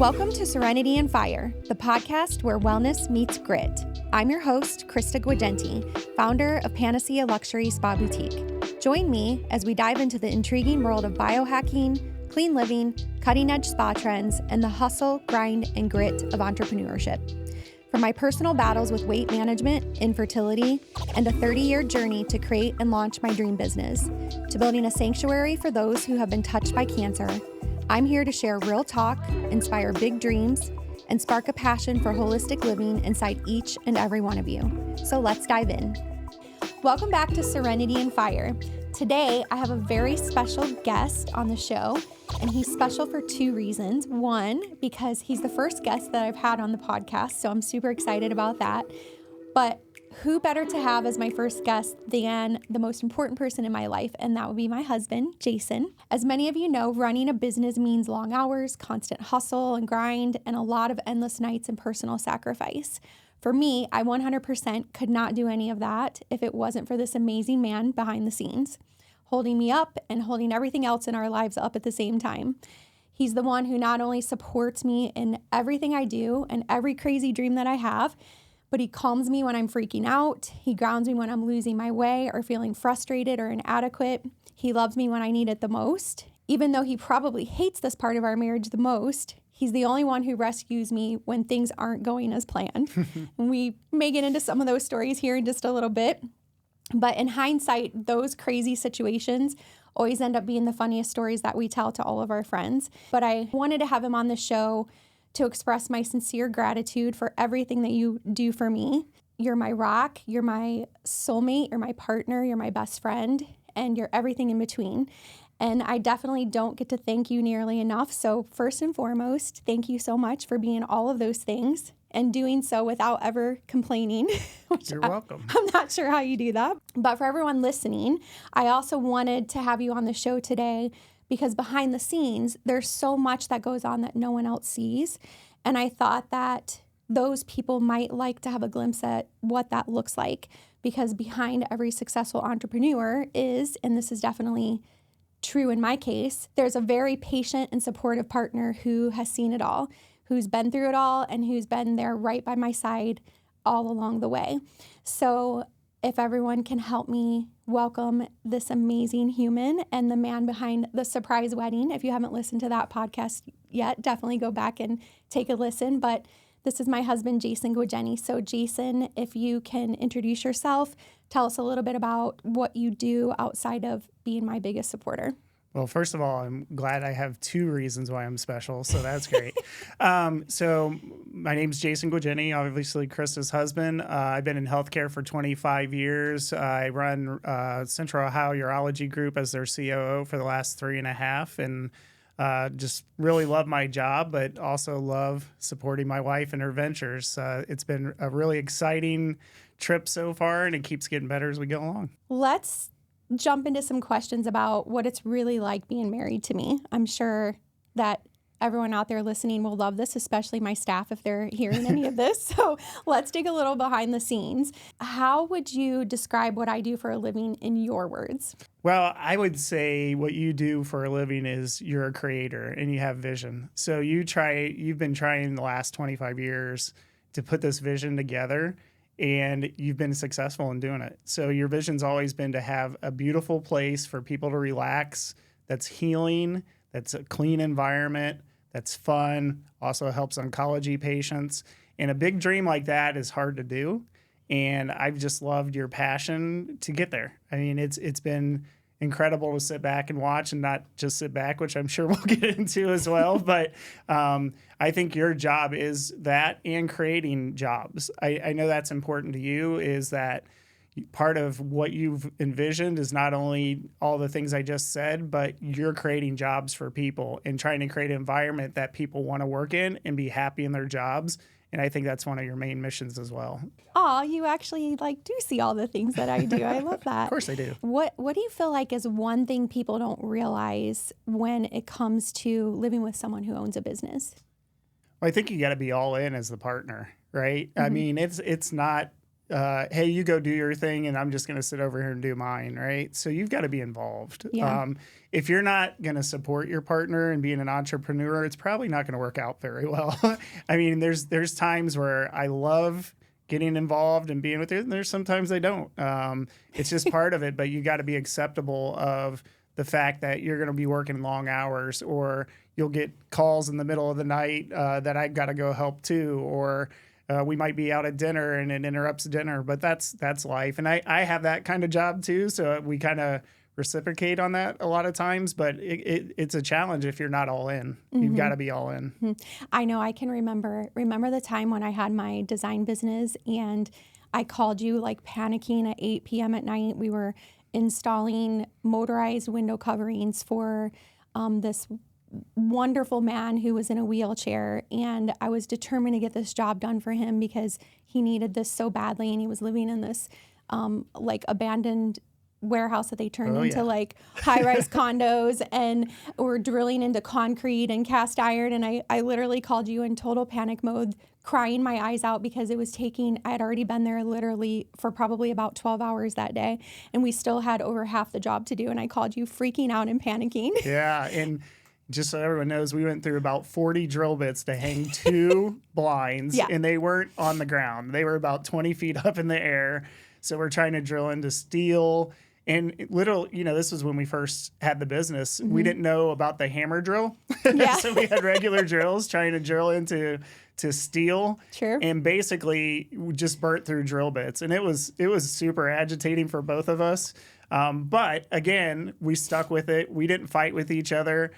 Welcome to Serenity and Fire, the podcast where wellness meets grit. I'm your host, Krista, founder of Panacea Luxury Spa Boutique. Join me as we dive into the intriguing world of biohacking, clean living, cutting-edge spa trends, and the hustle, grind, and grit of entrepreneurship. From my personal battles with weight management, infertility, and a 30-year journey to create and launch my dream business, to building a sanctuary for those who have been touched by cancer, I'm here to share real talk, inspire big dreams, and spark a passion for holistic living inside each and every one of you. So let's dive in. Welcome back to Serenity and Fire. Today, I have a very special guest on the show, and he's special for two reasons. One, because he's the first guest that I've had on the podcast, so I'm super excited about that. But who better to have as my first guest than the most important person in my life, and that would be my husband, Jason. As many of you know, running a business means long hours, constant hustle and grind, and a lot of endless nights and personal sacrifice. For me, I 100% could not do any of that if it wasn't for this amazing man behind the scenes, holding me up and holding everything else in our lives up at the same time. He's the one who not only supports me in everything I do and every crazy dream that I have, but he calms me when I'm freaking out. He grounds me when I'm losing my way or feeling frustrated or inadequate. He loves me when I need it the most. Even though he probably hates this part of our marriage the most, he's the only one who rescues me when things aren't going as planned. And we may get into some of those stories here in just a little bit. But in hindsight, those crazy situations always end up being the funniest stories that we tell to all of our friends. But I wanted to have him on the show to express my sincere gratitude for everything that you do for me. You're my rock, you're my soulmate, you're my partner, you're my best friend, and you're everything in between. And I definitely don't get to thank you nearly enough. So first and foremost, thank you so much for being all of those things and doing so without ever complaining. You're welcome. I'm not sure how you do that. But for everyone listening, I also wanted to have you on the show today because behind the scenes, there's so much that goes on that no one else sees. And I thought that those people might like to have a glimpse at what that looks like, because behind every successful entrepreneur is, and this is definitely true in my case, there's a very patient and supportive partner who has seen it all, who's been through it all, and who's been there right by my side all along the way. So if everyone can help me welcome this amazing human and the man behind the surprise wedding. If you haven't listened to that podcast yet, definitely go back and take a listen. But this is my husband, Jason Gwajeni. So Jason, if you can introduce yourself, tell us a little bit about what you do outside of being my biggest supporter. Well, first of all, I'm glad I have two reasons why I'm special, so that's great. So my name's Jason Gwajeni, obviously Krista's husband. I've been in healthcare for 25 years. I run Central Ohio Urology Group as their COO for the last 3.5, and just really love my job, but also love supporting my wife and her ventures. It's been a really exciting trip so far, and it keeps getting better as we go along. Let's jump into some questions about what it's really like being married to me. I'm sure that everyone out there listening will love this, especially my staff if they're hearing any of this. So let's dig a little behind the scenes. How would you describe what I do for a living in your words? Well, I would say what you do for a living is you're a creator and you have vision. So you've been trying the last 25 years to put this vision together, and you've been successful in doing it. So your vision's always been to have a beautiful place for people to relax, that's healing, that's a clean environment, that's fun, also helps oncology patients. And a big dream like that is hard to do. And I've just loved your passion to get there. I mean, it's been incredible to sit back and watch, and not just sit back, which I'm sure we'll get into as well. But I think your job is that and creating jobs. I know that's important to you, is that part of what you've envisioned is not only all the things I just said, but you're creating jobs for people and trying to create an environment that people want to work in and be happy in their jobs. And I think that's one of your main missions as well. Oh, you actually do see all the things that I do. I love that. Of course I do. What do you feel like is one thing people don't realize when it comes to living with someone who owns a business? Well, I think you got to be all in as the partner, right? Mm-hmm. I mean, it's not hey, you go do your thing and I'm just going to sit over here and do mine, right? So you've got to be involved. Yeah. If you're not going to support your partner and being an entrepreneur, it's probably not going to work out very well. I mean, there's times where I love getting involved and being with it, and there's sometimes I don't. It's just part of it, but you got to be acceptable of the fact that you're going to be working long hours, or you'll get calls in the middle of the night that I got to go help too, or we might be out at dinner and it interrupts dinner, but that's life. And I have that kind of job too, so we kind of reciprocate on that a lot of times, but it's a challenge if you're not all in. You've got to be all in. I know. I can remember the time when I had my design business and I called you like panicking at 8 p.m. at night. We were installing motorized window coverings for this wonderful man who was in a wheelchair, and I was determined to get this job done for him because he needed this so badly, and he was living in this like abandoned warehouse that they turned into like high-rise condos, and we're drilling into concrete and cast iron, and I literally called you in total panic mode, crying my eyes out because it was taking, I had already been there literally for probably about 12 hours that day, and we still had over half the job to do, and I called you freaking out and panicking. Yeah, and just so everyone knows, we went through about 40 drill bits to hang 2 blinds, and they weren't on the ground. They were about 20 feet up in the air, so we're trying to drill into steel. And this was when we first had the business. We didn't know about the hammer drill. So we had regular drills trying to drill into steel. Sure. And basically we just burnt through drill bits. And it was super agitating for both of us. But again, we stuck with it. We didn't fight with each other.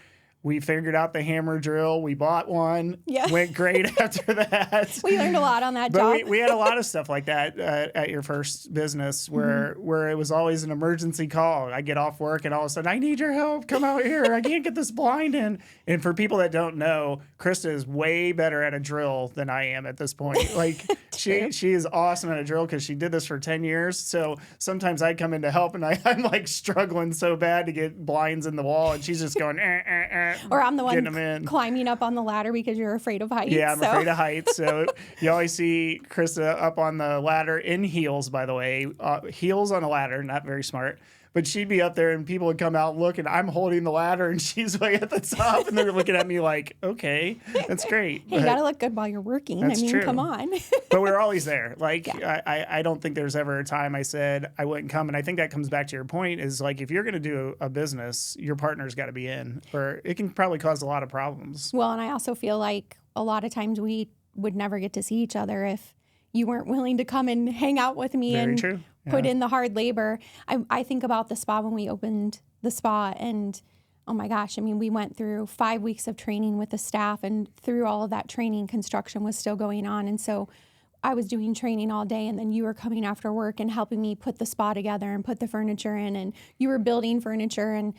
We figured out the hammer drill. We bought one. Yeah. Went great after that. We learned a lot on that job. But we had a lot of stuff like that at your first business where it was always an emergency call. I get off work and all of a sudden, I need your help. Come out here. I can't get this blind in. And for people that don't know, Krista is way better at a drill than I am at this point. Like she is awesome at a drill because she did this for 10 years. So sometimes I come in to help and I'm like struggling so bad to get blinds in the wall and she's just going, or I'm the one climbing up on the ladder because you're afraid of heights. Yeah, I'm afraid of heights. So you always see Krista up on the ladder in heels, by the way. Heels on a ladder, not very smart. But she'd be up there and people would come out look and I'm holding the ladder and she's way at the top and they're looking at me like, okay, that's great. Hey, you got to look good while you're working. That's true. Come on. But we're always there. Like, I don't think there's ever a time I said I wouldn't come. And I think that comes back to your point is like, if you're going to do a business, your partner's got to be in, or it can probably cause a lot of problems. Well, and I also feel like a lot of times we would never get to see each other if you weren't willing to come and hang out with me. Very and true. Put in the hard labor. I think about the spa when we opened the spa and oh my gosh, I mean, we went through 5 weeks of training with the staff and through all of that training, construction was still going on. And so I was doing training all day and then you were coming after work and helping me put the spa together and put the furniture in and you were building furniture. And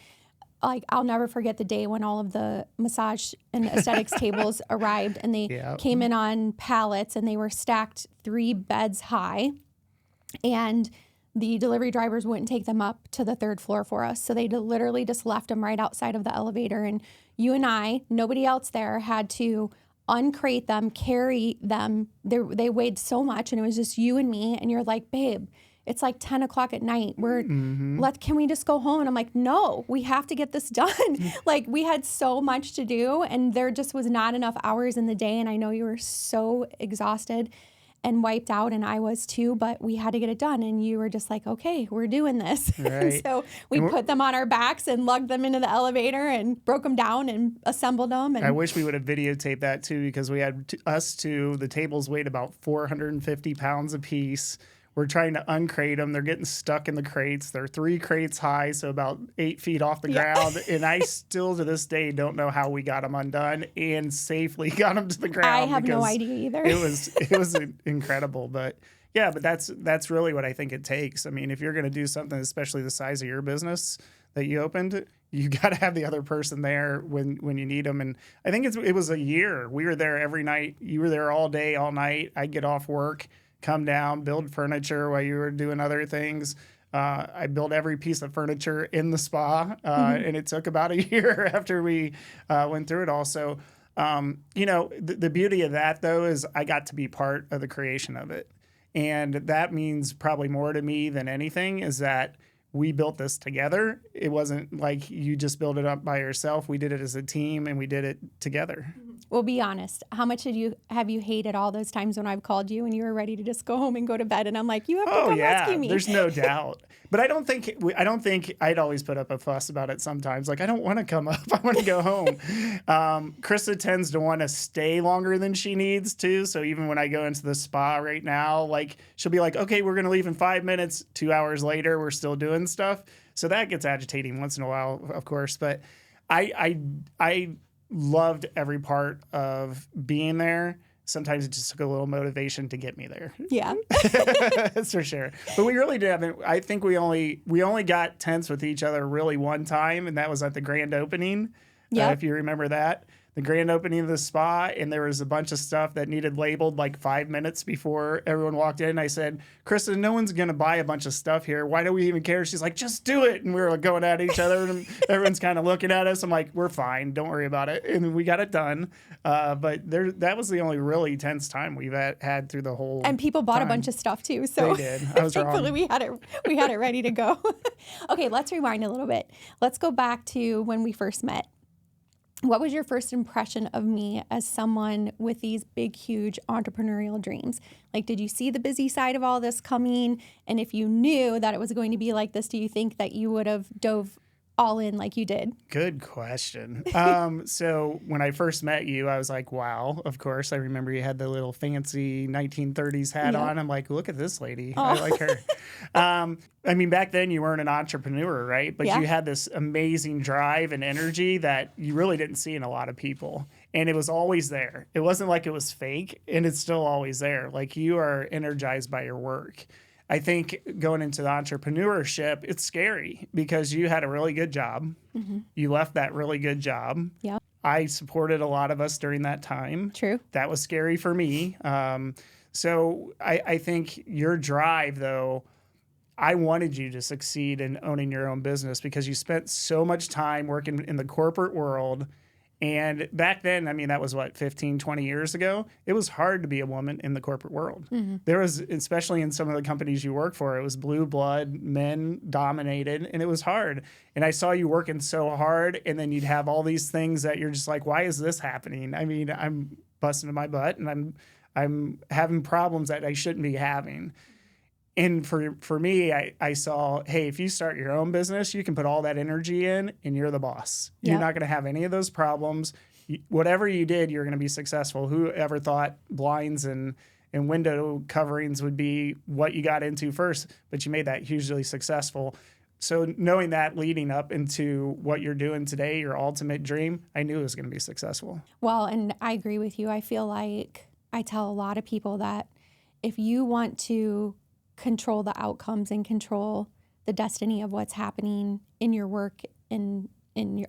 like, I'll never forget the day when all of the massage and aesthetics tables arrived and they came in on pallets and they were stacked 3 beds high. And the delivery drivers wouldn't take them up to the 3rd floor for us. So they literally just left them right outside of the elevator. And you and I, nobody else there, had to uncrate them, carry them. They weighed so much and it was just you and me. And you're like, babe, it's like 10 o'clock at night. Can we just go home? And I'm like, no, we have to get this done. Like we had so much to do and there just was not enough hours in the day. And I know you were so exhausted and wiped out, and I was too, but we had to get it done. And you were just like, okay, we're doing this. Right. And so we put them on our backs and lugged them into the elevator and broke them down and assembled them. And I wish we would have videotaped that too, because we had us two, the tables weighed about 450 pounds a piece. We're trying to uncrate them. They're getting stuck in the crates. They're 3 crates high, so about 8 feet off the ground. And I still, to this day, don't know how we got them undone and safely got them to the ground. I have no idea either. It was incredible. But yeah, but that's really what I think it takes. I mean, if you're going to do something, especially the size of your business that you opened, you got to have the other person there when you need them. And I think it was a year. We were there every night. You were there all day, all night. I'd get off work, come down, build furniture while you were doing other things. I built every piece of furniture in the spa, and it took about a year after we went through it all. So, the beauty of that, though, is I got to be part of the creation of it. And that means probably more to me than anything is that we built this together. It wasn't like you just built it up by yourself. We did it as a team and we did it together. Well, be honest. How much have you hated all those times when I've called you and you were ready to just go home and go to bed? And I'm like, you have to come rescue me. There's no doubt. But I don't think I'd always put up a fuss about it sometimes. Like, I don't want to come up. I want to go home. Krista tends to want to stay longer than she needs to. So even when I go into the spa right now, like she'll be like, okay, we're going to leave in 5 minutes. 2 hours later, we're still doing stuff. So that gets agitating once in a while, of course. But I loved every part of being there. Sometimes it just took a little motivation to get me there. Yeah. That's for sure. But we really did. I think we only got tense with each other really one time, and that was at the grand opening. Yeah. If you remember that. The grand opening of the spa, and there was a bunch of stuff that needed labeled like 5 minutes before everyone walked in. I said, Krista, no one's going to buy a bunch of stuff here. Why do we even care? She's like, just do it. And we were like going at each other, and everyone's kind of looking at us. I'm like, we're fine. Don't worry about it. And we got it done. But that was the only really tense time we've had through the whole And people bought time. A bunch of stuff too. So they did. I was thankfully wrong. we had it ready to go. Okay, let's rewind a little bit. Let's go back to when we first met. What was your first impression of me as someone with these big, huge entrepreneurial dreams? Like, did you see the busy side of all this coming? And if you knew that it was going to be like this, do you think that you would have dove all in like you did? Good question. So when I first met you, I was like, wow, of course. I remember you had the little fancy 1930s hat on. I'm like, look at this lady. I like her. I mean, back then you weren't an entrepreneur, right? But you had this amazing drive and energy that you really didn't see in a lot of people. And it was always there. It wasn't like it was fake, and it's still always there. Like, you are energized by your work. I think going into the entrepreneurship, it's scary because you had a really good job. Mm-hmm. You left that really good job. Yeah. I supported a lot of us during that time. True. That was scary for me. So I think your drive, though, I wanted you to succeed in owning your own business because you spent so much time working in the corporate world. And back then, I mean, that was 15, 20 years ago. It was hard to be a woman in the corporate world. Mm-hmm. There was, especially in some of the companies you work for, it was blue blood, men dominated, and it was hard. And I saw you working so hard, and then you'd have all these things that you're just like, why is this happening? I mean, I'm busting my butt, and I'm having problems that I shouldn't be having. And for me, I saw, hey, if you start your own business, you can put all that energy in and you're the boss. Yep. You're not going to have any of those problems. Whatever you did, you're going to be successful. Whoever thought blinds and window coverings would be what you got into first, but you made that hugely successful. So knowing that leading up into what you're doing today, your ultimate dream, I knew it was going to be successful. Well, and I agree with you. I feel like I tell a lot of people that if you want to control the outcomes and control the destiny of what's happening in your work and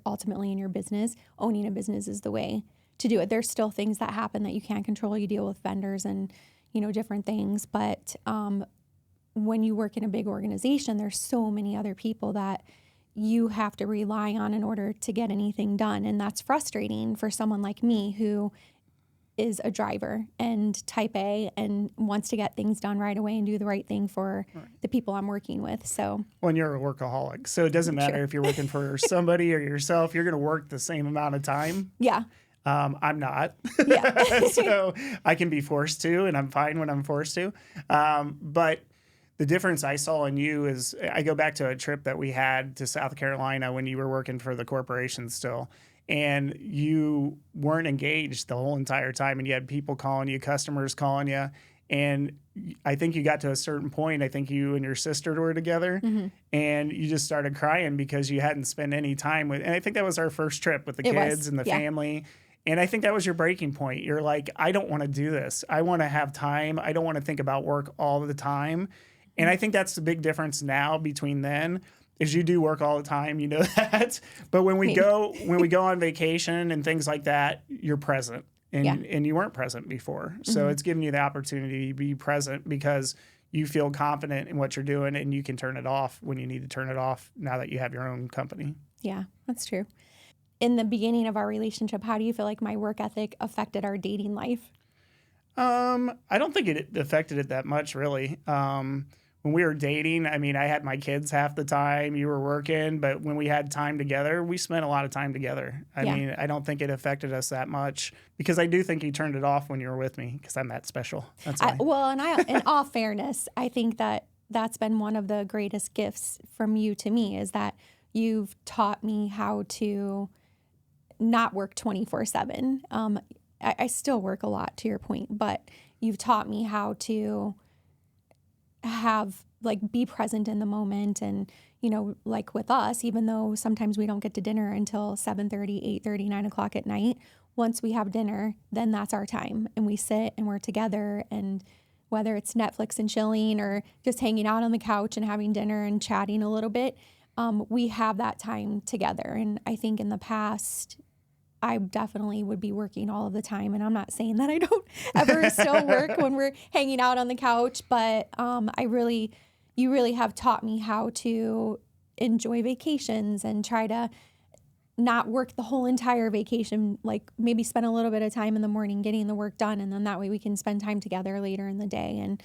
ultimately in your business, owning a business is the way to do it. There's still things that happen that you can't control. You deal with vendors and, different things. But when you work in a big organization, there's so many other people that you have to rely on in order to get anything done. And that's frustrating for someone like me who is a driver and type A and wants to get things done right away and do the right thing for the people I'm working with. So, well, and you're a workaholic, so it doesn't matter if you're working for somebody or yourself, you're going to work the same amount of time. Yeah. I'm not. Yeah. So I can be forced to, and I'm fine when I'm forced to. But the difference I saw in you is I go back to a trip that we had to South Carolina when you were working for the corporation still. And you weren't engaged the whole entire time, and you had people calling you, customers calling you. And I think you got to a certain point, I think you and your sister were together, and you just started crying because you hadn't spent any time with, and I think that was our first trip with the kids and the family. And I think that was your breaking point. You're like, I don't want to do this. I want to have time. I don't want to think about work all the time. And I think that's the big difference now between then. Is you do work all the time, you know that. But when we go on vacation and things like that, you're present, and you weren't present before. So it's giving you the opportunity to be present because you feel confident in what you're doing, and you can turn it off when you need to turn it off. Now that you have your own company. Yeah, that's true. In the beginning of our relationship, how do you feel like my work ethic affected our dating life? I don't think it affected it that much, really. When we were dating, I mean, I had my kids half the time, you were working, but when we had time together, we spent a lot of time together. I mean, I don't think it affected us that much because I do think you turned it off when you were with me because I'm that special. That's why. In all fairness, I think that's been one of the greatest gifts from you to me is that you've taught me how to not work 24/7. I still work a lot, to your point, but you've taught me how to be present in the moment. And, like with us, even though sometimes we don't get to dinner until 7:30, 8:30, 9 o'clock at night, once we have dinner, then that's our time. And we sit and we're together. And whether it's Netflix and chilling or just hanging out on the couch and having dinner and chatting a little bit, we have that time together. And I think in the past, I definitely would be working all of the time. And I'm not saying that I don't ever still work when we're hanging out on the couch, but you really have taught me how to enjoy vacations and try to not work the whole entire vacation, like maybe spend a little bit of time in the morning getting the work done. And then that way we can spend time together later in the day. And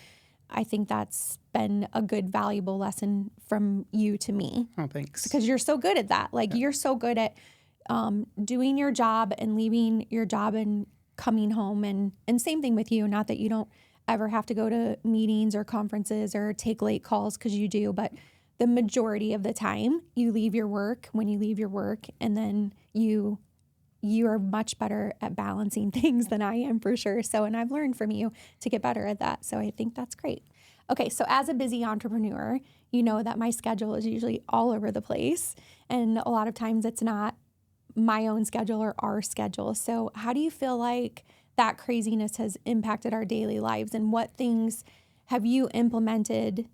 I think that's been a good, valuable lesson from you to me. Oh, thanks. Because you're so good at that. Like you're so good at doing your job and leaving your job and coming home. And same thing with you. Not that you don't ever have to go to meetings or conferences or take late calls, because you do, but the majority of the time you leave your work when you leave your work, and then you are much better at balancing things than I am, for sure. So, and I've learned from you to get better at that. So I think that's great. Okay. So as a busy entrepreneur, you know that my schedule is usually all over the place. And a lot of times it's not my own schedule or our schedule. So how do you feel like that craziness has impacted our daily lives, and what things have you implemented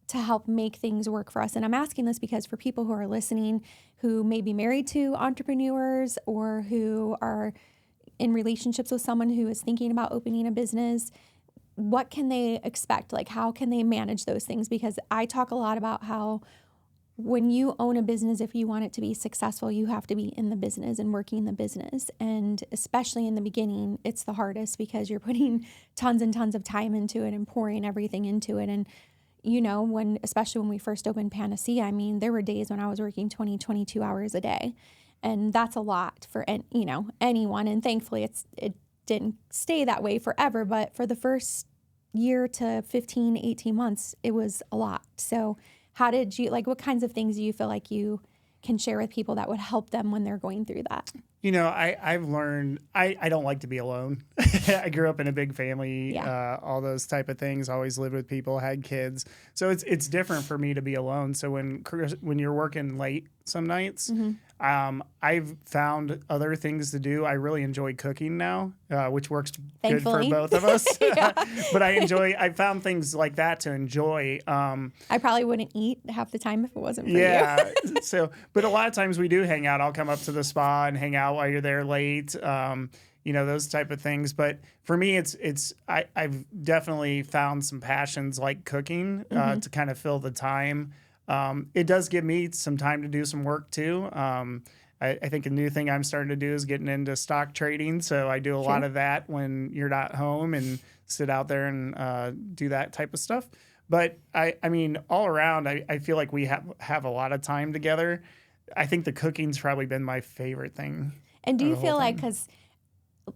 to help make things work for us? And I'm asking this because for people who are listening who may be married to entrepreneurs or who are in relationships with someone who is thinking about opening a business, what can they expect? Like, how can they manage those things? Because I talk a lot about how when you own a business, if you want it to be successful, you have to be in the business and working the business. And especially in the beginning, it's the hardest because you're putting tons and tons of time into it and pouring everything into it. And, especially when we first opened Panacea, I mean, there were days when I was working 20, 22 hours a day. And that's a lot for, anyone. And thankfully it didn't stay that way forever. But for the first year to 15, 18 months, it was a lot. So how did you, what kinds of things do you feel like you can share with people that would help them when they're going through that? I've learned I don't like to be alone. I grew up in a big family, all those type of things, always lived with people, had kids. So it's different for me to be alone. So when you're working late some nights, I've found other things to do. I really enjoy cooking now, which works Thankfully. good for both of us. But I found things like that to enjoy. I probably wouldn't eat half the time if it wasn't for you. Yeah. But a lot of times we do hang out. I'll come up to the spa and hang out while you're there late. Those type of things. But for me, I've definitely found some passions like cooking to kind of fill the time. It does give me some time to do some work too. I think a new thing I'm starting to do is getting into stock trading. So I do a lot of that when you're not home and sit out there and do that type of stuff. But I mean, all around, I feel like we have a lot of time together. I think the cooking's probably been my favorite thing. And do you feel like, because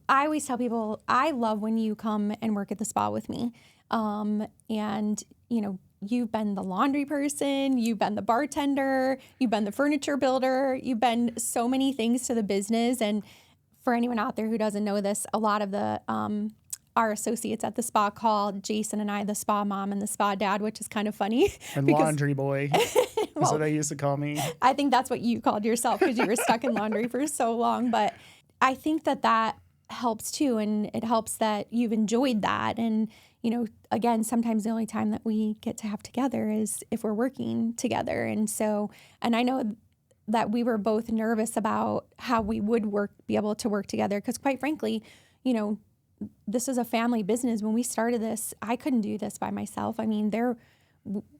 I always tell people, I love when you come and work at the spa with me. And, you've been the laundry person, you've been the bartender, you've been the furniture builder, you've been so many things to the business. And for anyone out there who doesn't know this, a lot of the our associates at the spa call Jason and I the spa mom and the spa dad, which is kind of funny. And laundry boy is what they used to call me. I think that's what you called yourself because you were stuck in laundry for so long. But I think that helps too. And it helps that you've enjoyed that. And, again, sometimes the only time that we get to have together is if we're working together. And I know that we were both nervous about how we would be able to work together. Because quite frankly, this is a family business. When we started this, I couldn't do this by myself. I mean,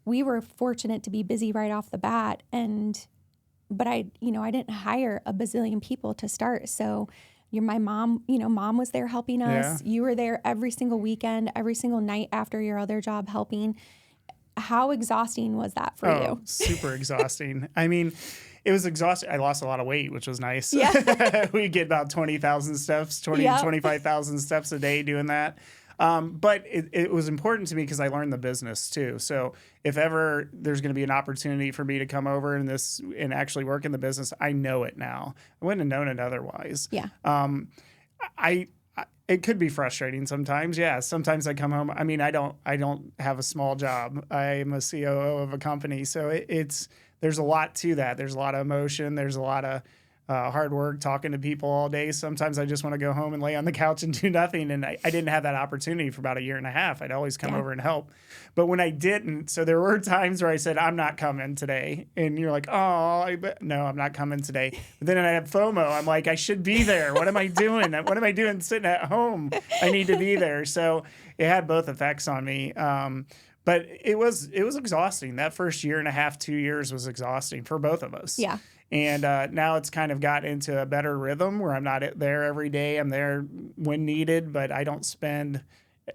we were fortunate to be busy right off the bat. But I didn't hire a bazillion people to start. So my mom, mom was there helping us. You were there every single weekend, every single night after your other job helping. How exhausting was that for you? Super exhausting. I mean, it was exhausting. I lost a lot of weight, which was nice. Yeah. We get about 20,000 steps, 25,000 steps a day doing that. But it was important to me because I learned the business too. So if ever there's going to be an opportunity for me to come over and actually work in the business, I know it now. I wouldn't have known it otherwise. Yeah. It could be frustrating sometimes. Yeah. Sometimes I come home. I mean, I don't have a small job. I'm a COO of a company. So there's a lot to that. There's a lot of emotion. There's a lot of hard work, talking to people all day. Sometimes I just want to go home and lay on the couch and do nothing. And I didn't have that opportunity for about a year and a half. I'd always come over and help. But when I didn't, so there were times where I said, I'm not coming today. And you're like, no, I'm not coming today. But then I have FOMO. I'm like, I should be there. What am I doing? What am I doing sitting at home? I need to be there. So it had both effects on me. But it was exhausting. That first year and a half, 2 years was exhausting for both of us. Yeah. And now it's kind of got into a better rhythm where I'm not there every day. I'm there when needed, but I don't spend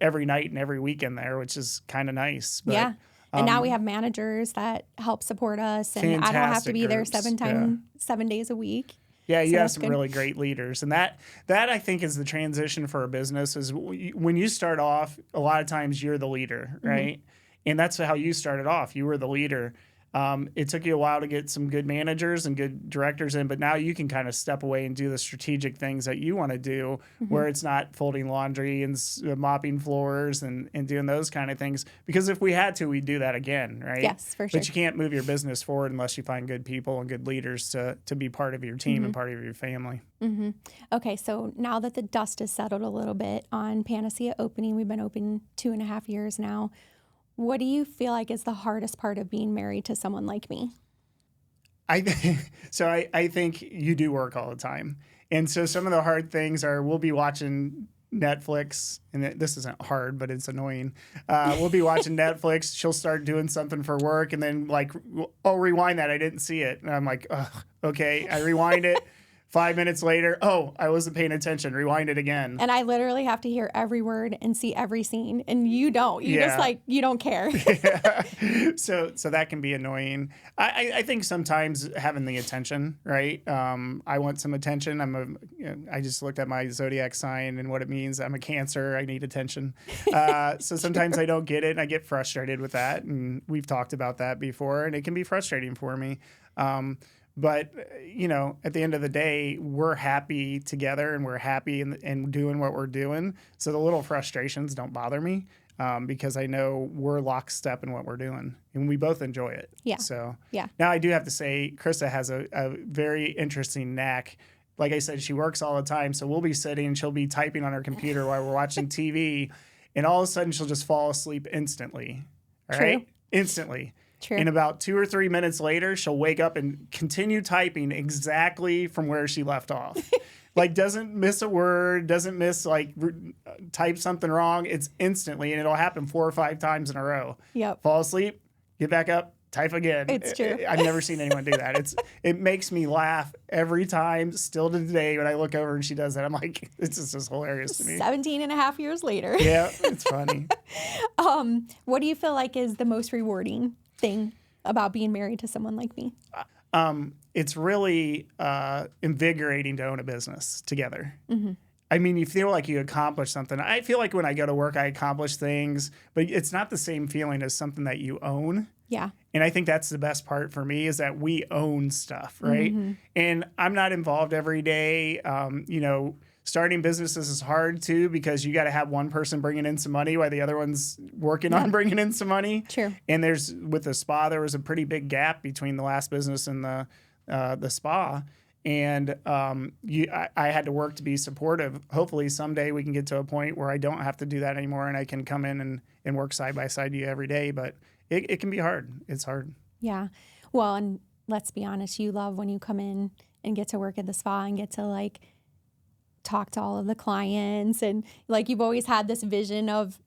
every night and every weekend there, which is kind of nice. But, yeah. And now we have managers that help support us, and I don't have to be there 7 days a week. Yeah, you have some really great leaders. And that I think is the transition for a business is when you start off, a lot of times you're the leader, right? Mm-hmm. And that's how you started off. You were the leader. It took you a while to get some good managers and good directors in, but now you can kind of step away and do the strategic things that you want to do, where it's not folding laundry and mopping floors and doing those kind of things. Because if we had to, we'd do that again, right? Yes, for sure. But you can't move your business forward unless you find good people and good leaders to be part of your team and part of your family. Mm-hmm. Okay, so now that the dust has settled a little bit on Panacea opening, we've been open 2.5 years now. What do you feel like is the hardest part of being married to someone like me? I think you do work all the time. And so some of the hard things are we'll be watching Netflix, and this isn't hard, but it's annoying. We'll be watching Netflix. She'll start doing something for work, and then I'll rewind that. I didn't see it. And I'm like, okay. I rewind it. 5 minutes later, I wasn't paying attention. Rewind it again. And I literally have to hear every word and see every scene. And you don't. You just you don't care. Yeah. So that can be annoying. I think sometimes having the attention, right? I want some attention. I just looked at my zodiac sign and what it means. I'm a Cancer. I need attention. So sometimes I don't get it and I get frustrated with that. And we've talked about that before, and it can be frustrating for me. But, at the end of the day, we're happy together and we're happy in doing what we're doing. So the little frustrations don't bother me because I know we're lockstep in what we're doing and we both enjoy it. Yeah. So yeah. Now I do have to say, Krista has a very interesting knack. Like I said, she works all the time. So we'll be sitting and she'll be typing on her computer while we're watching TV. And all of a sudden she'll just fall asleep instantly. All right? True. Instantly. True. And about 2 or 3 minutes later, she'll wake up and continue typing exactly from where she left off. Doesn't miss a word, doesn't miss, type something wrong. It's instantly, and it'll happen 4 or 5 times in a row. Yep. Fall asleep, get back up, type again. It's true. I've never seen anyone do that. It makes me laugh every time, still to today, when I look over and she does that. I'm like, this is just hilarious to me. 17.5 years later. Yeah, it's funny. What do you feel like is the most rewarding thing about being married to someone like me? It's really invigorating to own a business together. Mm-hmm. I mean, you feel like you accomplish something. I feel like when I go to work, I accomplish things, but it's not the same feeling as something that you own. Yeah. And I think that's the best part for me is that we own stuff, right? Mm-hmm. And I'm not involved every day. Starting businesses is hard too because you got to have one person bringing in some money while the other one's working on bringing in some money. True. And with the spa, there was a pretty big gap between the last business and the spa. And I had to work to be supportive. Hopefully someday we can get to a point where I don't have to do that anymore and I can come in and work side by side you every day. But it can be hard. It's hard. Yeah. Well, and let's be honest, you love when you come in and get to work at the spa and get to talk to all of the clients. And you've always had this vision of,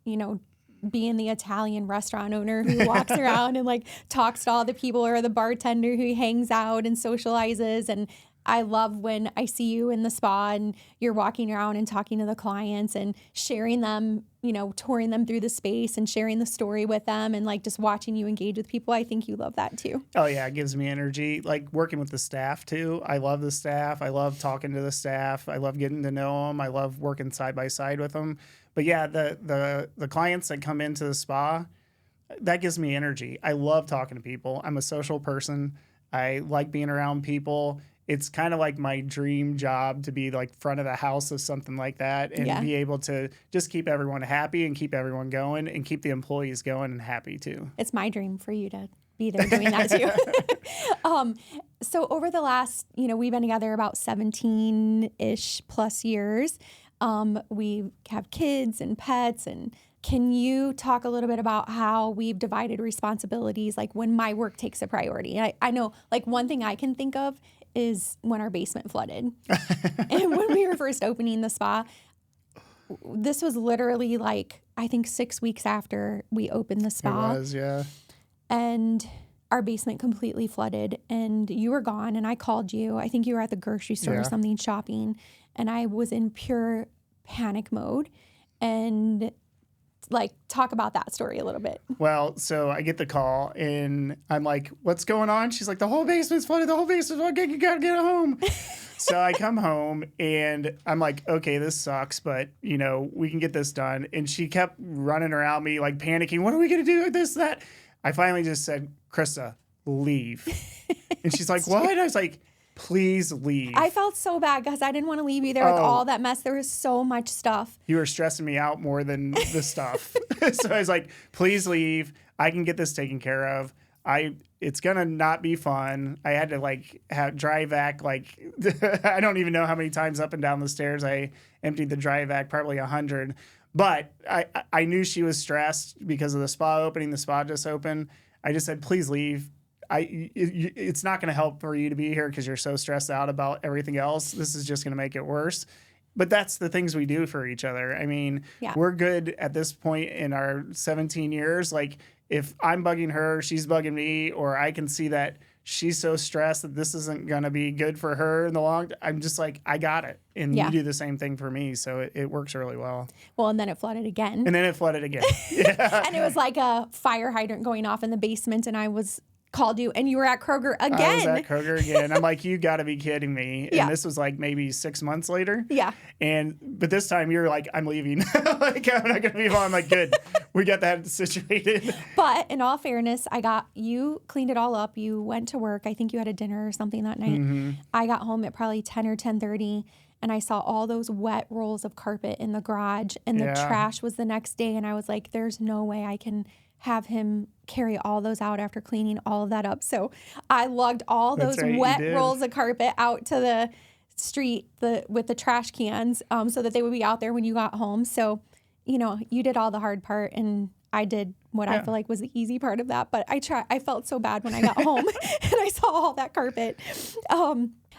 being the Italian restaurant owner who walks around and talks to all the people, or the bartender who hangs out and socializes. And I love when I see you in the spa and you're walking around and talking to the clients and sharing them, touring them through the space and sharing the story with them and like just watching you engage with people. I think you love that too. Oh yeah, it gives me energy. Like working with the staff too. I love the staff. I love talking to the staff. I love getting to know them. I love working side by side with them. But yeah, the clients that come into the spa, that gives me energy. I love talking to people. I'm a social person. I like being around people. It's kind of like my dream job to be like front of the house of something like that and be able to just keep everyone happy and keep everyone going and keep the employees going and happy too. It's my dream for you to be there doing that too. So over the last, we've been together about 17-ish plus years. We have kids and pets, and can you talk a little bit about how we've divided responsibilities, like when my work takes a priority? I know like one thing I can think of is when our basement flooded. And when we were first opening the spa, this was literally like, I think 6 weeks after we opened the spa. It was, yeah. And our basement completely flooded and you were gone and I called you. I think you were at the grocery store or something shopping, and I was in pure panic mode. And like, talk about that story a little bit. Well, so I get the call and I'm like, what's going on? She's like, the whole basement's flooded. The whole basement's flooded. You gotta get home. So I come home and I'm like, okay, this sucks, but we can get this done. And she kept running around me, like panicking. What are we going to do? This, that. I finally just said, Krista, leave. And she's like, what? I was like, please leave. I felt so bad because I didn't want to leave you there with all that mess. There was so much stuff. You were stressing me out more than the stuff. So I was like, please leave. I can get this taken care of. It's going to not be fun. I had to dry vac, I don't even know how many times up and down the stairs I emptied the dry vac, probably 100. But I knew she was stressed because of the spa opening. The spa just opened. I just said, please leave. It's not going to help for you to be here because you're so stressed out about everything else. This is just going to make it worse. But that's the things we do for each other. I mean, we're good at this point in our 17 years. Like, if I'm bugging her, she's bugging me, or I can see that she's so stressed that this isn't going to be good for her in the long term, I'm just like, I got it. And you do the same thing for me. So it works really well. Well, and then it flooded again. And Yeah. And it was like a fire hydrant going off in the basement, and I called you and you were at Kroger again. I was at Kroger again. I'm like, you got to be kidding me. And this was like maybe 6 months later. Yeah. But this time you're like, I'm leaving. Like, I'm not going to be home. I'm like, good. We got that situated. But in all fairness, you cleaned it all up. You went to work. I think you had a dinner or something that night. Mm-hmm. I got home at probably 10 or 10:30. And I saw all those wet rolls of carpet in the garage, and the trash was the next day. And I was like, there's no way I can have him carry all those out after cleaning all of that up. So I lugged all those wet rolls of carpet out to the street with the trash cans so that they would be out there when you got home. So, you did all the hard part, and I did what I feel like was the easy part of that. But I felt so bad when I got home and I saw all that carpet.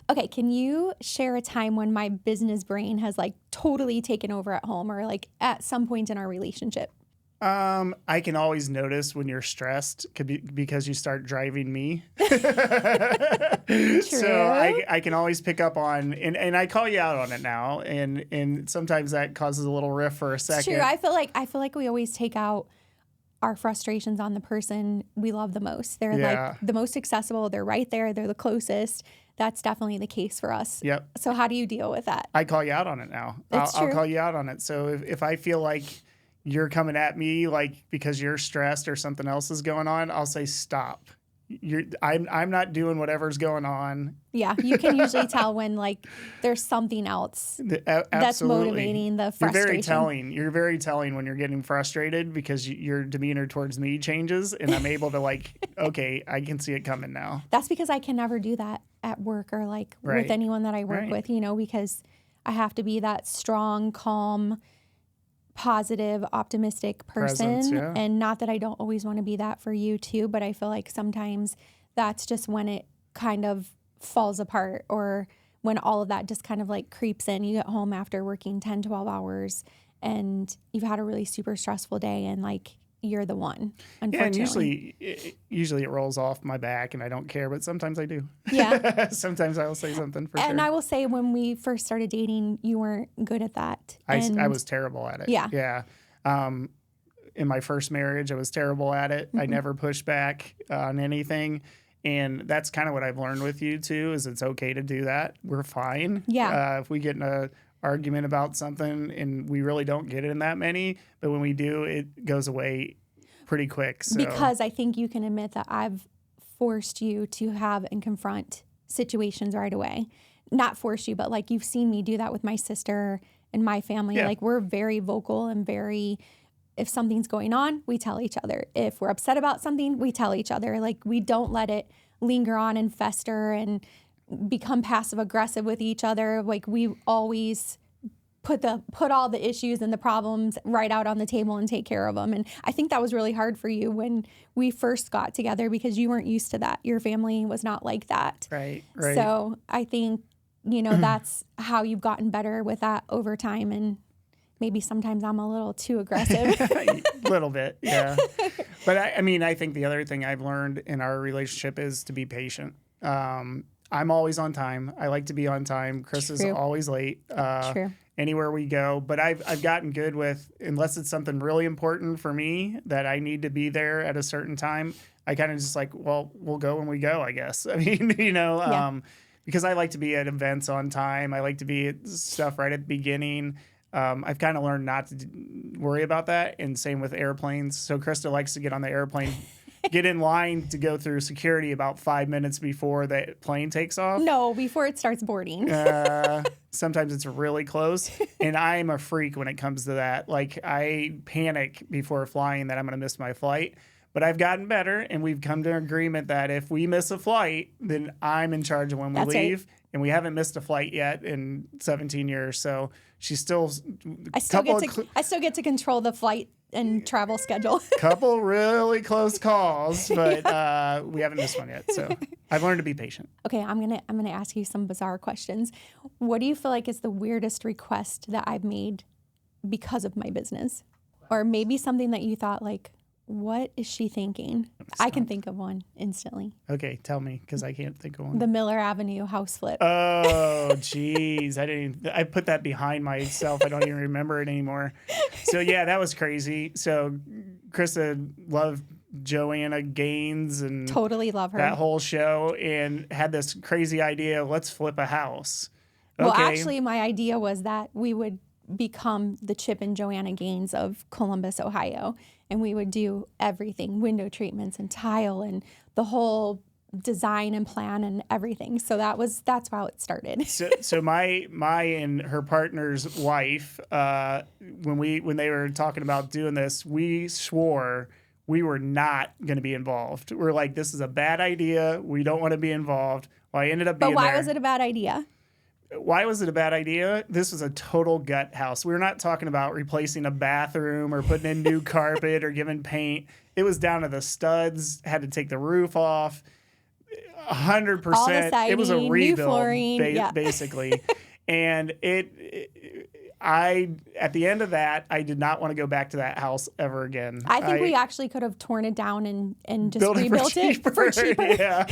Okay, can you share a time when my business brain has like totally taken over at home or like at some point in our relationship? I can always notice when you're stressed because you start driving me. True. So I can always pick up on, and I call you out on it now. And sometimes that causes a little riff for a second. It's true. I feel like we always take out our frustrations on the person we love the most. They're like the most accessible. They're right there. They're the closest. That's definitely the case for us. Yep. So how do you deal with that? I call you out on it now. I'll call you out on it. So if I feel like you're coming at me like because you're stressed or something else is going on, I'll say stop. I'm not doing whatever's going on. Yeah, you can usually tell when like there's something else that's motivating the frustration. You're very telling when you're getting frustrated because your demeanor towards me changes, and I'm able to like, okay, I can see it coming now. That's because I can never do that at work or like with anyone that I work with, because I have to be that strong, calm, positive, optimistic person. Presence, and not that I don't always want to be that for you too, but I feel like sometimes that's just when it kind of falls apart, or when all of that just kind of like creeps in. You get home after working 10, 12 hours and you've had a really super stressful day, and like, you're the one, Yeah, and unfortunately. usually it rolls off my back and I don't care, but sometimes I do. Yeah. Sometimes I will say something for And sure. I will say when we first started dating, you weren't good at that. I was terrible at it. Yeah. Yeah. In my first marriage, I was terrible at it. I never pushed back on anything. And that's kind of what I've learned with you too, is it's okay to do that. We're fine. Yeah. If we get in a argument about something and we really don't get in that many, but when we do, it goes away pretty quick. So. Because I think you can admit that I've forced you to have and confront situations right away. Not forced you, but like you've seen me do that with my sister and my family. Yeah. Like we're very vocal and very, if something's going on, we tell each other. If we're upset about something, we tell each other. Like we don't let it linger on and fester and become passive aggressive with each other. Like we always put all the issues and the problems right out on the table and take care of them. And I think that was really hard for you when we first got together because you weren't used to that. Your family was not like that. Right. So I think, that's how you've gotten better with that over time. And maybe sometimes I'm a little too aggressive. A little bit, yeah. But I think the other thing I've learned in our relationship is to be patient. I'm always on time. I like to be on time. Chris is always late. True. Anywhere we go. But I've gotten good with, unless it's something really important for me that I need to be there at a certain time, I kind of just like, well, we'll go when we go, I guess. Because I like to be at events on time. I like to be at stuff right at the beginning. I've kind of learned not to worry about that. And same with airplanes. So Krista likes to get on the airplane, get in line to go through security about 5 minutes before the plane takes off. No, before it starts boarding. Sometimes it's really close. And I'm a freak when it comes to that. Like I panic before flying that I'm going to miss my flight. But I've gotten better, and we've come to an agreement that if we miss a flight, then I'm in charge of when we leave. Right. And we haven't missed a flight yet in 17 years. So she's still... I still get to control the flight and travel schedule. Couple really close calls, but we haven't missed one yet. So I've learned to be patient. Okay, I'm gonna ask you some bizarre questions. What do you feel like is the weirdest request that I've made because of my business? Or maybe something that you thought like, what is she thinking? I can think of one instantly. Okay, tell me, because I can't think of one. The Miller Avenue house flip. Oh, geez. I put that behind myself. I don't even remember it anymore. So, yeah, that was crazy. So, Krista loved Joanna Gaines and totally love her. That whole show, and had this crazy idea, let's flip a house. Okay. Well, actually, my idea was that we would become the Chip and Joanna Gaines of Columbus, Ohio. And we would do everything, window treatments and tile and the whole design and plan and everything. So that's how it started. So my and her partner's wife, when they were talking about doing this, we swore we were not going to be involved. We're like, this is a bad idea. We don't want to be involved. Well, I ended up being there. But why was it a bad idea? Why was it a bad idea? This was a total gut house. We were not talking about replacing a bathroom or putting in new carpet or giving paint. It was down to the studs, had to take the roof off. 100%. All the siding, it was a rebuild, new flooring, basically. And at the end of that, I did not want to go back to that house ever again. I think we actually could have torn it down and just rebuilt it for cheaper. Yeah,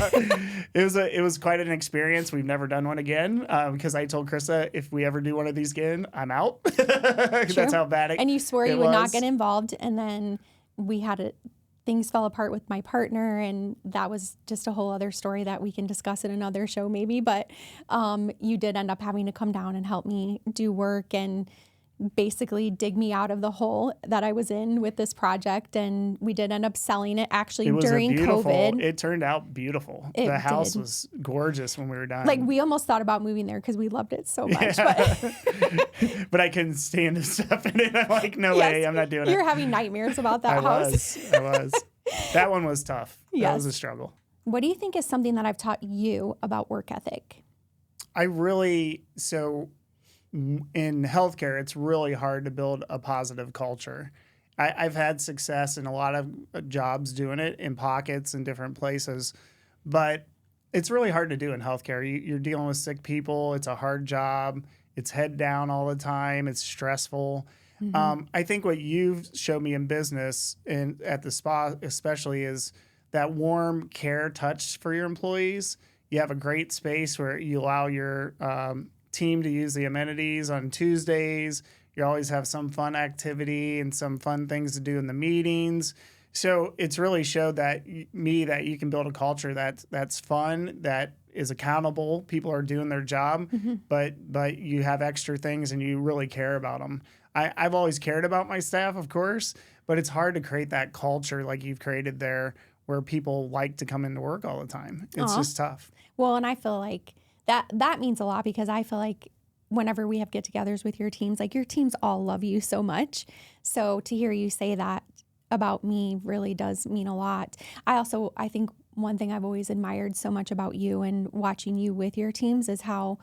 it was quite an experience. We've never done one again because I told Krista if we ever do one of these again, I'm out. That's how bad it. And you swore you would not get involved, and then we had it. Things fell apart with my partner, and that was just a whole other story that we can discuss in another show maybe. But you did end up having to come down and help me do work and basically dig me out of the hole that I was in with this project. And we did end up selling it actually during COVID. It turned out beautiful. The house was gorgeous when we were done. Like we almost thought about moving there because we loved it so much. Yeah. But I couldn't stand the stuff in it. I'm like, no way, I'm not doing it. You're having nightmares about that house. I was. That one was tough. Yes. That was a struggle. What do you think is something that I've taught you about work ethic? In healthcare, it's really hard to build a positive culture. I've had success in a lot of jobs doing it in pockets and different places, but it's really hard to do in healthcare. You're dealing with sick people. It's a hard job. It's head down all the time. It's stressful. I think what you've showed me in business and at the spa especially is that warm care touch for your employees. You have a great space where you allow your team to use the amenities on Tuesdays. You always have some fun activity and some fun things to do in the meetings. So it's really showed that that you can build a culture that's fun, that is accountable. People are doing their job, but you have extra things and you really care about them. I've always cared about my staff, of course, but it's hard to create that culture like you've created there where people like to come into work all the time. It's just tough. Well, and I feel like that means a lot because I feel like whenever we have get-togethers with your teams, like your teams all love you so much. So to hear you say that about me really does mean a lot. I think one thing I've always admired so much about you and watching you with your teams is how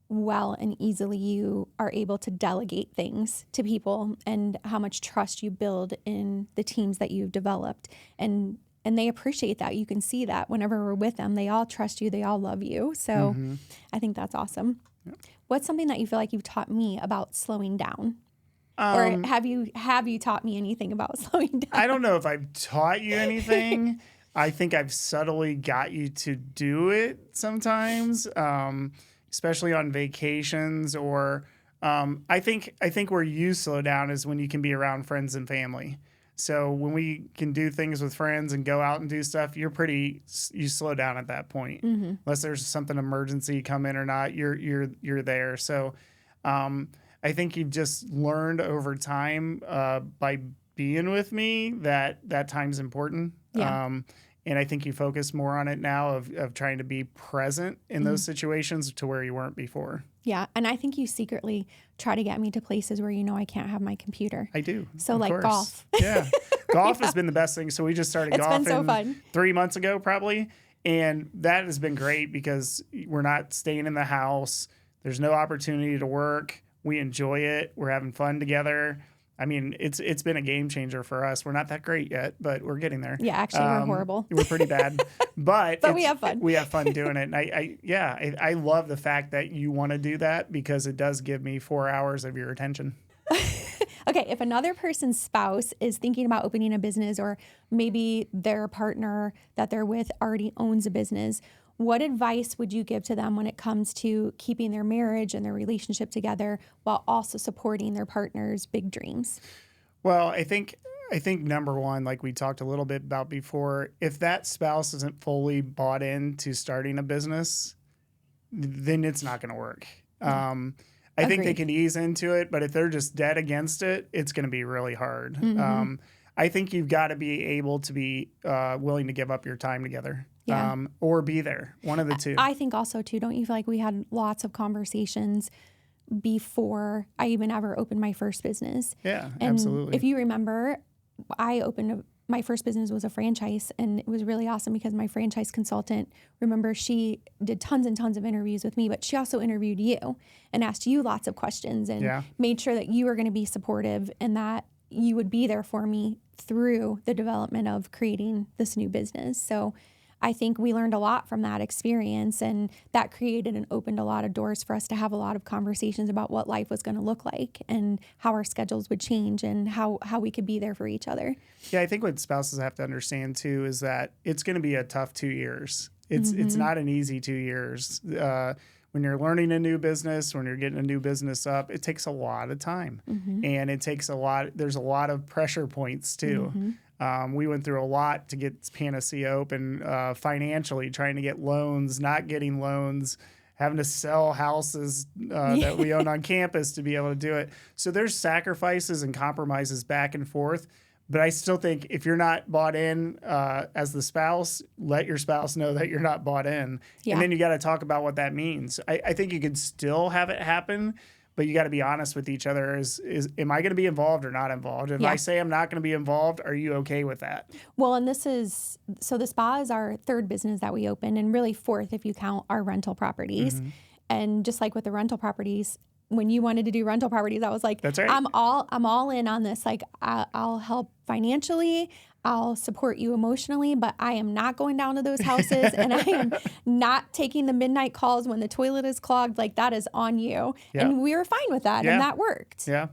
well and easily you are able to delegate things to people and how much trust you build in the teams that you've developed. And they appreciate that. You can see that whenever we're with them, they all trust you. They all love you. So I think that's awesome. Yep. What's something that you feel like you've taught me about slowing down? Or have you taught me anything about slowing down? I don't know if I've taught you anything. I think I've subtly got you to do it sometimes, especially on vacations or I think where you slow down is when you can be around friends and family. So when we can do things with friends and go out and do stuff, you slow down at that point. Unless there's something emergency come in or not, you're there. So I think you've just learned over time by being with me that time's important. Yeah. And I think you focus more on it now of trying to be present in those situations to where you weren't before. Yeah. And I think you secretly try to get me to places where I can't have my computer. I do. So like golf. Yeah. Golf has been the best thing. So we just started golfing been so fun. 3 months ago probably. And that has been great because we're not staying in the house. There's no opportunity to work. We enjoy it. We're having fun together. I mean, it's been a game changer for us. We're not that great yet, but we're getting there. Yeah, actually, we're horrible. We're pretty bad, but we have fun. We have fun doing it, and I love the fact that you want to do that because it does give me 4 hours of your attention. Okay, if another person's spouse is thinking about opening a business, or maybe their partner that they're with already owns a business, what advice would you give to them when it comes to keeping their marriage and their relationship together while also supporting their partner's big dreams? Well, I think number one, like we talked a little bit about before, if that spouse isn't fully bought into starting a business, then it's not going to work. I think they can ease into it, but if they're just dead against it, it's going to be really hard. I think you've got to be able to be willing to give up your time together. Yeah. Or be there, one of the two. I think also, too, don't you feel like we had lots of conversations before I even ever opened my first business? Yeah, and absolutely. If you remember, my first business was a franchise, and it was really awesome because my franchise consultant, remember, she did tons and tons of interviews with me, but she also interviewed you and asked you lots of questions and made sure that you were going to be supportive and that you would be there for me through the development of creating this new business. So I think we learned a lot from that experience, and that created and opened a lot of doors for us to have a lot of conversations about what life was going to look like and how our schedules would change and how we could be there for each other. Yeah, I think what spouses have to understand too is that it's going to be a tough 2 years. It's not an easy 2 years. When you're learning a new business, when you're getting a new business up, it takes a lot of time, and it takes there's a lot of pressure points too. We went through a lot to get Panacea open financially, trying to get loans, not getting loans, having to sell houses that we own on campus to be able to do it. So there's sacrifices and compromises back and forth. But I still think if you're not bought in as the spouse, let your spouse know that you're not bought in. Yeah. And then you got to talk about what that means. I think you could still have it happen, but you got to be honest with each other. Am I going to be involved or not involved? If I say I'm not going to be involved, are you okay with that? Well, and the spa is our third business that we opened, and really fourth if you count our rental properties. And just like with the rental properties, when you wanted to do rental properties, I was like, that's right. I'm all in on this. Like, I'll help financially, I'll support you emotionally, but I am not going down to those houses and I am not taking the midnight calls when the toilet is clogged. Like, that is on you. Yeah. And we were fine with that, and that worked. Yeah.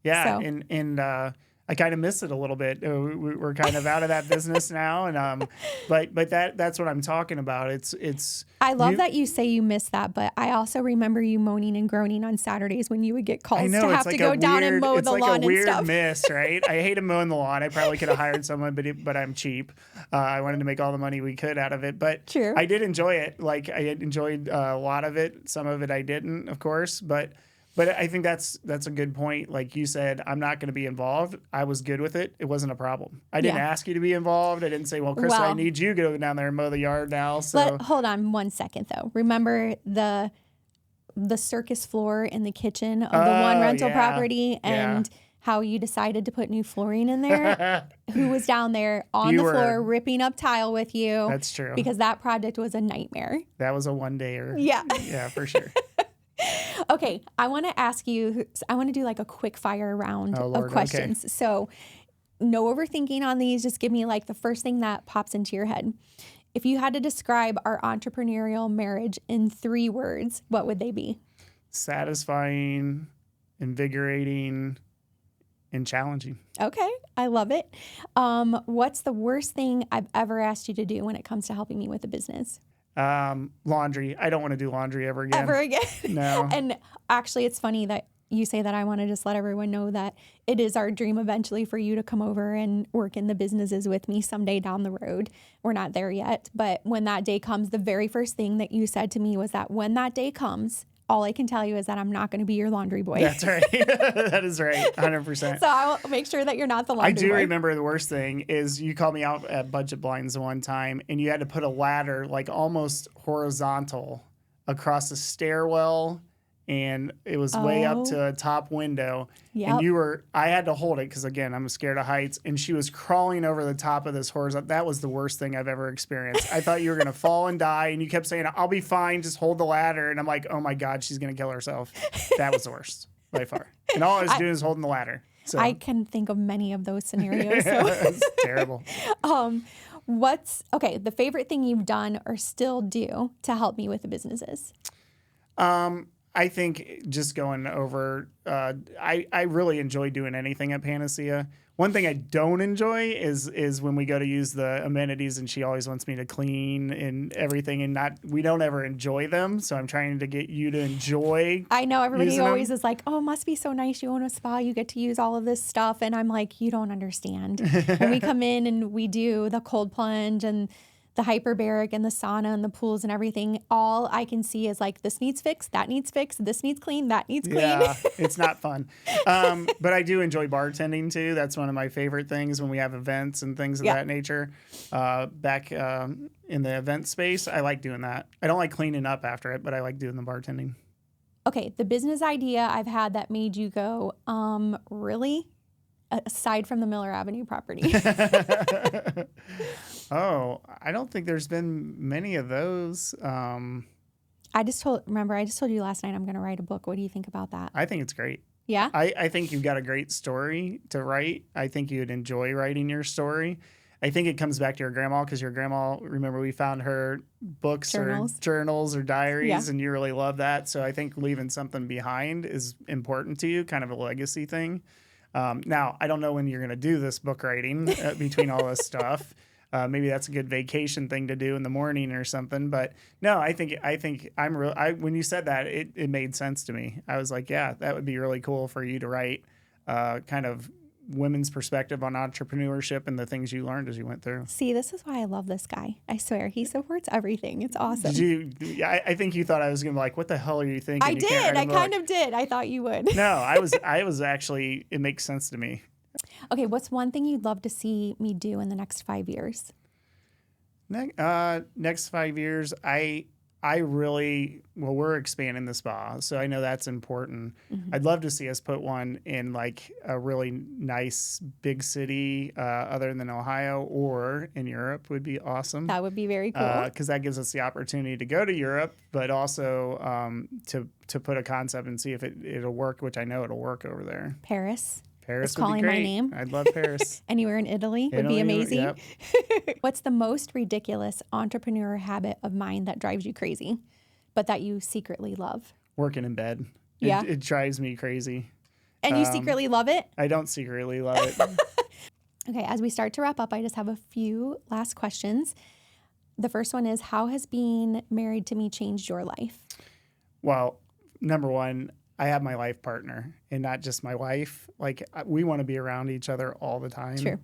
Yeah. So. And I kind of miss it a little bit. We're kind of out of that business now. And, but that's what I'm talking about. It's, I love that you say you miss that, but I also remember you moaning and groaning on Saturdays when you would get calls to have to go down and mow the lawn and stuff. It's like a weird miss, right? I hated mowing the lawn. I probably could have hired someone, but I'm cheap. I wanted to make all the money we could out of it, but True. I did enjoy it. Like I enjoyed a lot of it. Some of it I didn't, of course, but I think that's a good point. Like you said, I'm not going to be involved. I was good with it. It wasn't a problem. I didn't ask you to be involved. I didn't say, well, Krista, I need you to go down there and mow the yard now. So hold on 1 second though. Remember the circus floor in the kitchen of the one rental property and how you decided to put new flooring in there? Who was down there on the floor ripping up tile with you? That's true. Because that project was a nightmare. That was a one-dayer. Yeah. Yeah, for sure. Okay, I want to ask you, I want to do like a quick fire round of questions. Okay. So no overthinking on these. Just give me like the first thing that pops into your head. If you had to describe our entrepreneurial marriage in 3 words, what would they be? Satisfying, invigorating, and challenging. Okay, I love it. What's the worst thing I've ever asked you to do when it comes to helping me with a business? Laundry. I don't want to do laundry ever again. Ever again? No. And actually, it's funny that you say that. I want to just let everyone know that it is our dream eventually for you to come over and work in the businesses with me someday down the road. We're not there yet, but when that day comes, the very first thing that you said to me was that when that day comes, all I can tell you is that I'm not going to be your laundry boy. That's right. That is right. 100%. So I'll make sure that you're not the laundry boy. I do remember the worst thing is you called me out at Budget Blinds one time and you had to put a ladder like almost horizontal across a stairwell and it was way up to a top window. Yep. And I had to hold it because, again, I'm scared of heights. And she was crawling over the top of this horizontal. That was the worst thing I've ever experienced. I thought you were going to fall and die. And you kept saying, I'll be fine. Just hold the ladder. And I'm like, oh, my God, she's going to kill herself. That was the worst by far. And all I was doing is holding the ladder. So. I can think of many of those scenarios. So. It's terrible. The favorite thing you've done or still do to help me with the businesses? I think just going over, I really enjoy doing anything at Panacea. One thing I don't enjoy is when we go to use the amenities and she always wants me to clean and everything and we don't ever enjoy them. So I'm trying to get you to enjoy. I know everybody always is like, oh, it must be so nice. You own a spa. You get to use all of this stuff. And I'm like, you don't understand. When we come in and we do the cold plunge and the hyperbaric and the sauna and the pools and everything, all I can see is like, this needs fixed, that needs fixed, this needs clean, that needs clean. Yeah, it's not fun. But I do enjoy bartending too. That's one of my favorite things when we have events and things of that nature. Back in the event space, I like doing that. I don't like cleaning up after it, but I like doing the bartending. Okay, the business idea I've had that made you go, really? Aside from the Miller Avenue property. Oh, I don't think there's been many of those. I just told you last night I'm going to write a book. What do you think about that? I think it's great. Yeah? I think you've got a great story to write. I think you'd enjoy writing your story. I think it comes back to your grandma because your grandma, remember we found her books or journals or diaries and you really love that. So I think leaving something behind is important to you, kind of a legacy thing. Now, I don't know when you're going to do this book writing between all this stuff. Maybe that's a good vacation thing to do in the morning or something. But no, I think when you said that, it made sense to me. I was like, yeah, that would be really cool for you to write kind of women's perspective on entrepreneurship and the things you learned as you went through. See, this is why I love this guy. I swear, he supports everything. It's awesome. I think you thought I was going to be like, what the hell are you thinking? I did. I kind of did. I thought you would. No, I was actually, it makes sense to me. Okay, what's one thing you'd love to see me do in the next 5 years? Next 5 years, we're expanding the spa, so I know that's important. Mm-hmm. I'd love to see us put one in like a really nice big city other than Ohio or in Europe would be awesome. That would be very cool. Because that gives us the opportunity to go to Europe, but also to put a concept and see if it'll work, which I know it'll work over there. Paris Paris is would calling be great. my name. I'd love Paris. Anywhere in Italy would be amazing. Yep. What's the most ridiculous entrepreneur habit of mine that drives you crazy, but that you secretly love? Working in bed. Yeah. It drives me crazy. And you secretly love it? I don't secretly love it. Okay, as we start to wrap up, I just have a few last questions. The first one is, how has being married to me changed your life? Well, number one, I have my life partner and not just my wife. Like, we want to be around each other all the time. True.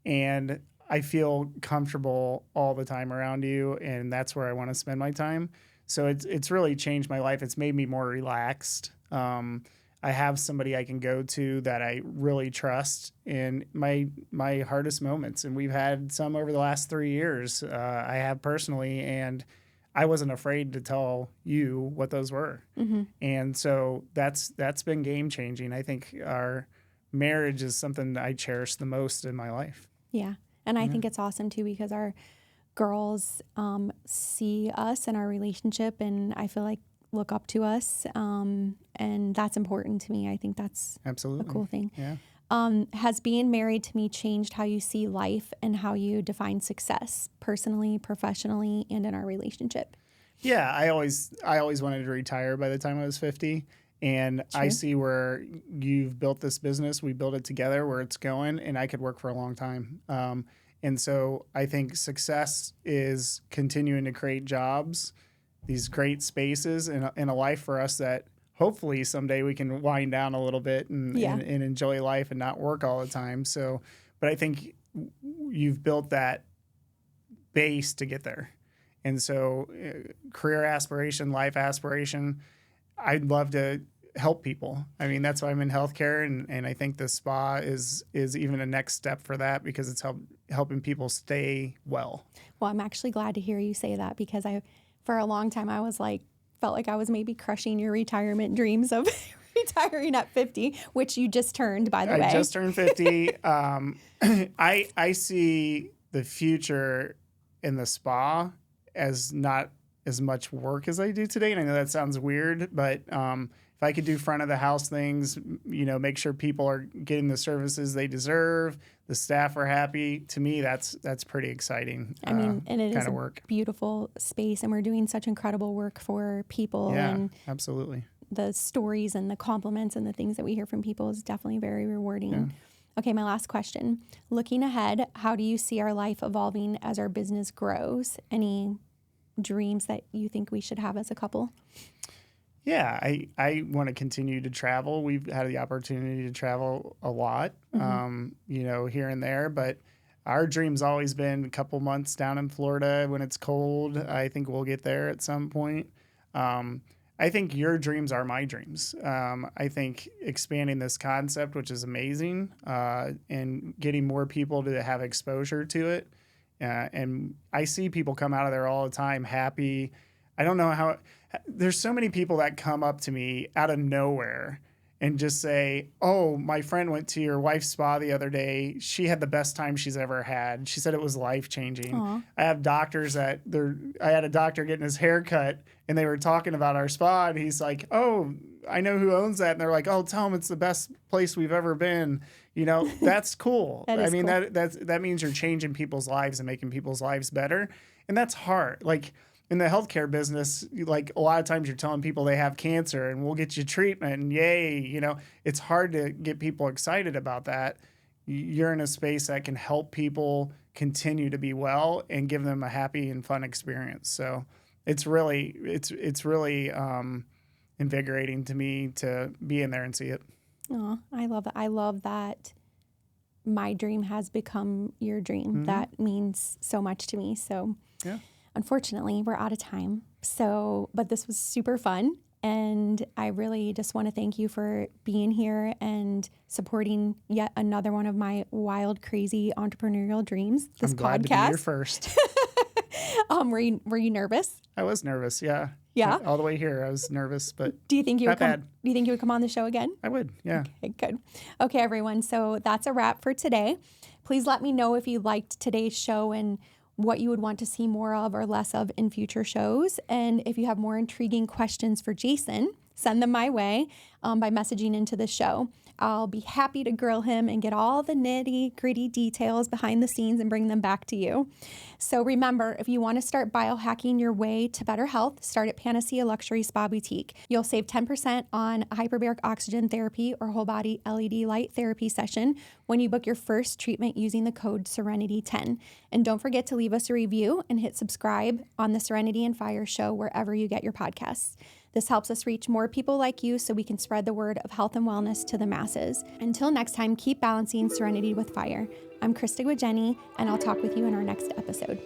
And I feel comfortable all the time around you, and that's where I want to spend my time. So it's really changed my life. It's made me more relaxed. I have somebody I can go to that I really trust in my hardest moments. And we've had some over the last 3 years. I have personally, and I wasn't afraid to tell you what those were. Mm-hmm. And so that's been game changing. I think our marriage is something that I cherish the most in my life. Yeah. And I think it's awesome too, because our girls see us and our relationship, and I feel like look up to us. And that's important to me. I think that's absolutely a cool thing. Yeah. Has being married to me changed how you see life and how you define success personally, professionally, and in our relationship? Yeah. I always wanted to retire by the time I was 50. And True. I see where you've built this business. We built it together, where it's going, and I could work for a long time. And so I think success is continuing to create jobs, these great spaces in a life for us that hopefully someday we can wind down a little bit and enjoy life and not work all the time. So, but I think you've built that base to get there. And so career aspiration, life aspiration, I'd love to help people. I mean, that's why I'm in healthcare, and I think the spa is even a next step for that, because it's helping people stay well. Well, I'm actually glad to hear you say that, because for a long time, I was felt like I was maybe crushing your retirement dreams of retiring at 50, which you just turned, by the way. I just turned 50. I see the future in the spa as not as much work as I do today. And I know that sounds weird, but if I could do front of the house things, make sure people are getting the services they deserve, the staff are happy, to me, that's pretty exciting. I mean, and it is a beautiful space, and we're doing such incredible work for people. Yeah, and absolutely. The stories and the compliments and the things that we hear from people is definitely very rewarding. Yeah. Okay, my last question. Looking ahead, how do you see our life evolving as our business grows? Any dreams that you think we should have as a couple? Yeah, I want to continue to travel. We've had the opportunity to travel a lot, here and there, but our dream's always been a couple months down in Florida when it's cold. I think we'll get there at some point. I think your dreams are my dreams. I think expanding this concept, which is amazing, and getting more people to have exposure to it. And I see people come out of there all the time happy. I don't know how. There's so many people that come up to me out of nowhere and just say, "Oh, my friend went to your wife's spa the other day. She had the best time she's ever had. She said it was life-changing." Aww. I have doctors I had a doctor getting his hair cut, and they were talking about our spa, and he's like, "Oh, I know who owns that." And they're like, "Oh, tell him it's the best place we've ever been." That's cool. Cool. That means you're changing people's lives and making people's lives better. And that's hard. Like in the healthcare business, like a lot of times you're telling people they have cancer and we'll get you treatment and yay, it's hard to get people excited about that. You're in a space that can help people continue to be well and give them a happy and fun experience. So it's really invigorating to me to be in there and see it. Oh, I love it. I love that my dream has become your dream. Mm-hmm. That means so much to me. So yeah. Unfortunately, we're out of time. But this was super fun. And I really just want to thank you for being here and supporting yet another one of my wild, crazy entrepreneurial dreams. This I'm glad podcast. To be here first. Were you nervous? I was nervous. Yeah. Yeah. All the way here, I was nervous, but do you think you would come on the show again? I would. Yeah. Okay, good. Okay, everyone. So that's a wrap for today. Please let me know if you liked today's show and what you would want to see more of or less of in future shows. And if you have more intriguing questions for Jason, send them my way by messaging into the show. I'll be happy to grill him and get all the nitty-gritty details behind the scenes and bring them back to you. So remember, if you want to start biohacking your way to better health, start at Panacea Luxury Spa Boutique. You'll save 10% on a hyperbaric oxygen therapy or whole body LED light therapy session when you book your first treatment using the code Serenity10. And don't forget to leave us a review and hit subscribe on the Serenity and Fire show wherever you get your podcasts. This helps us reach more people like you so we can spread the word of health and wellness to the masses. Until next time, keep balancing serenity with fire. I'm Krista Guageni, and I'll talk with you in our next episode.